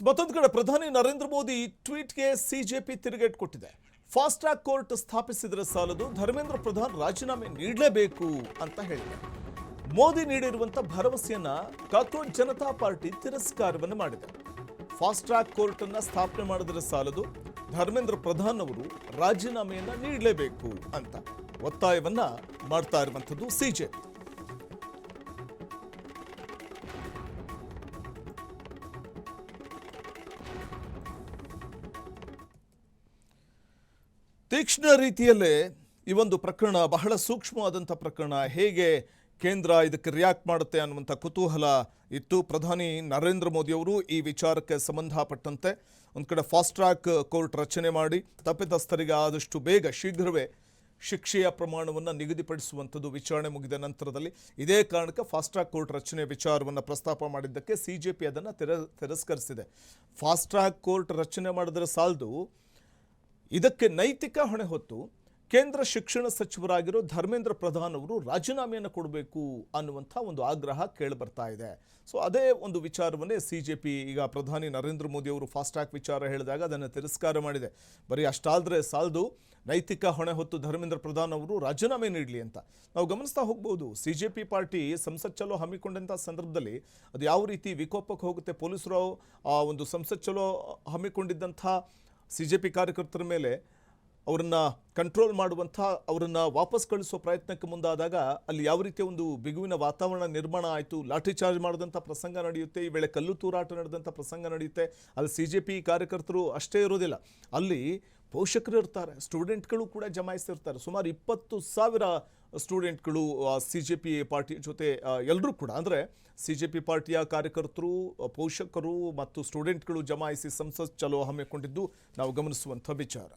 ಮತ್ತೊಂದು ಕಡೆ ಪ್ರಧಾನಿ ನರೇಂದ್ರ ಮೋದಿ ಟ್ವೀಟ್ಗೆ ಸಿಜೆಪಿ ತಿರುಗೇಟು ಕೊಟ್ಟಿದೆ. ಫಾಸ್ಟ್ ಟ್ರ್ಯಾಕ್ ಕೋರ್ಟ್ ಸ್ಥಾಪಿಸಿದರೆ ಸಾಲದು, ಧರ್ಮೇಂದ್ರ ಪ್ರಧಾನ್ ರಾಜೀನಾಮೆ ನೀಡಲೇಬೇಕು ಅಂತ ಹೇಳಿದೆ. ಮೋದಿ ನೀಡಿರುವಂತಹ ಭರವಸೆಯನ್ನ ಕಾಕ್ರೋಚ್ ಜನತಾ ಪಾರ್ಟಿ ತಿರಸ್ಕಾರವನ್ನು ಮಾಡಿದೆ. ಫಾಸ್ಟ್ ಟ್ರ್ಯಾಕ್ ಕೋರ್ಟ್ ಅನ್ನ ಸ್ಥಾಪನೆ ಮಾಡಿದರೆ ಸಾಲದು, ಧರ್ಮೇಂದ್ರ ಪ್ರಧಾನ್ ಅವರು ರಾಜೀನಾಮೆಯನ್ನ ನೀಡಲೇಬೇಕು ಅಂತ ಒತ್ತಾಯವನ್ನ ಮಾಡ್ತಾ ಇರುವಂತದ್ದು ಸಿಜೆಪಿ. ತೀಕ್ಷ್ಣ ರೀತಿಯಲ್ಲೇ ಈ ಒಂದು ಪ್ರಕರಣ ಬಹಳ ಸೂಕ್ಷ್ಮವಾದಂಥ ಪ್ರಕರಣ. ಹೇಗೆ ಕೇಂದ್ರ ಇದಕ್ಕೆ ರಿಯಾಕ್ಟ್ ಮಾಡುತ್ತೆ ಅನ್ನುವಂಥ ಕುತೂಹಲ ಇತ್ತು. ಪ್ರಧಾನಿ ನರೇಂದ್ರ ಮೋದಿ ಅವರು ಈ ವಿಚಾರಕ್ಕೆ ಸಂಬಂಧಪಟ್ಟಂತೆ ಒಂದು ಕಡೆ ಫಾಸ್ಟ್ ಟ್ರ್ಯಾಕ್ ಕೋರ್ಟ್ ರಚನೆ ಮಾಡಿ ತಪ್ಪಿತಸ್ಥರಿಗೆ ಆದಷ್ಟು ಬೇಗ ಶೀಘ್ರವೇ ಶಿಕ್ಷೆಯ ಪ್ರಮಾಣವನ್ನು ನಿಗದಿಪಡಿಸುವಂಥದ್ದು ವಿಚಾರಣೆ ಮುಗಿದ ನಂತರದಲ್ಲಿ. ಇದೇ ಕಾರಣಕ್ಕೆ ಫಾಸ್ಟ್ ಟ್ರ್ಯಾಕ್ ಕೋರ್ಟ್ ರಚನೆ ವಿಚಾರವನ್ನು ಪ್ರಸ್ತಾಪ ಮಾಡಿದ್ದಕ್ಕೆ ಸಿಜೆಪಿ ಅದನ್ನು ತಿರಸ್ಕರಿಸಿದೆ. ಫಾಸ್ಟ್ ಟ್ರ್ಯಾಕ್ ಕೋರ್ಟ್ ರಚನೆ ಮಾಡಿದ್ರೆ ಸಾಲದು, ಇದಕ್ಕೆ ನೈತಿಕ ಹೊಣೆ ಹೊತ್ತು ಕೇಂದ್ರ ಶಿಕ್ಷಣ ಸಚಿವರಾಗಿರೋ ಧರ್ಮೇಂದ್ರ ಪ್ರಧಾನ್ ಅವರು ರಾಜೀನಾಮೆಯನ್ನು ಕೊಡಬೇಕು ಅನ್ನುವಂಥ ಒಂದು ಆಗ್ರಹ ಕೇಳಿಬರ್ತಾ ಇದೆ. ಸೊ ಅದೇ ಒಂದು ವಿಚಾರವನ್ನೇ ಸಿಜೆಪಿ ಈಗ ಪ್ರಧಾನಿ ನರೇಂದ್ರ ಮೋದಿ ಅವರು ಫಾಸ್ಟ್ ಟ್ರ್ಯಾಕ್ ವಿಚಾರ ಹೇಳಿದಾಗ ಅದನ್ನು ತಿರಸ್ಕಾರ ಮಾಡಿದೆ. ಬರೀ ಅಷ್ಟಾದರೆ ಸಾಲದು, ನೈತಿಕ ಹೊಣೆ ಹೊತ್ತು ಧರ್ಮೇಂದ್ರ ಪ್ರಧಾನ್ ಅವರು ರಾಜೀನಾಮೆ ನೀಡಲಿ ಅಂತ ನಾವು ಗಮನಿಸ್ತಾ ಹೋಗ್ಬೋದು. ಸಿಜೆಪಿ ಪಾರ್ಟಿ ಸಂಸತ್ ಚಲೋ ಹಮ್ಮಿಕೊಂಡಂಥ ಸಂದರ್ಭದಲ್ಲಿ ಅದು ಯಾವ ರೀತಿ ವಿಕೋಪಕ್ಕೆ ಹೋಗುತ್ತೆ. ಪೊಲೀಸರು ಆ ಒಂದು ಸಂಸತ್ ಚಲೋ ಹಮ್ಮಿಕೊಂಡಿದ್ದಂಥ ಸಿಜೆಪಿ ಕಾರ್ಯಕರ್ತರ ಮೇಲೆ ಅವರನ್ನು ಕಂಟ್ರೋಲ್ ಮಾಡುವಂಥ, ಅವರನ್ನು ವಾಪಸ್ ಕಳಿಸೋ ಪ್ರಯತ್ನಕ್ಕೆ ಮುಂದಾದಾಗ ಅಲ್ಲಿ ಯಾವ ರೀತಿಯ ಒಂದು ಬಿಗುವಿನ ವಾತಾವರಣ ನಿರ್ಮಾಣ ಆಯಿತು. ಲಾಠಿ ಚಾರ್ಜ್ ಮಾಡಿದಂಥ ಪ್ರಸಂಗ ನಡೆಯುತ್ತೆ, ಈ ವೇಳೆ ಕಲ್ಲು ತೂರಾಟ ನಡೆದಂಥ ಪ್ರಸಂಗ ನಡೆಯುತ್ತೆ. ಅಲ್ಲಿ ಸಿಜೆಪಿ ಕಾರ್ಯಕರ್ತರು ಅಷ್ಟೇ ಇರೋದಿಲ್ಲ, ಅಲ್ಲಿ ಪೋಷಕರು ಇರ್ತಾರೆ, ಸ್ಟೂಡೆಂಟ್ಗಳು ಕೂಡ ಜಮಾಯಿಸಿರ್ತಾರೆ. ಸುಮಾರು 20,000 ಸ್ಟೂಡೆಂಟ್ಗಳು ಸಿಜೆಪಿ ಪಾರ್ಟಿ ಜೊತೆ ಎಲ್ಲರೂ ಕೂಡ, ಅಂದರೆ ಸಿಜೆಪಿ ಪಾರ್ಟಿಯ ಕಾರ್ಯಕರ್ತರು, ಪೋಷಕರು ಮತ್ತು ಸ್ಟೂಡೆಂಟ್ಗಳು ಜಮಾಯಿಸಿ ಸಂಸತ್ ಚಲೋ ಹಮ್ಮಿಕೊಂಡಿದ್ದು ನಾವು ಗಮನಿಸುವಂಥ ವಿಚಾರ.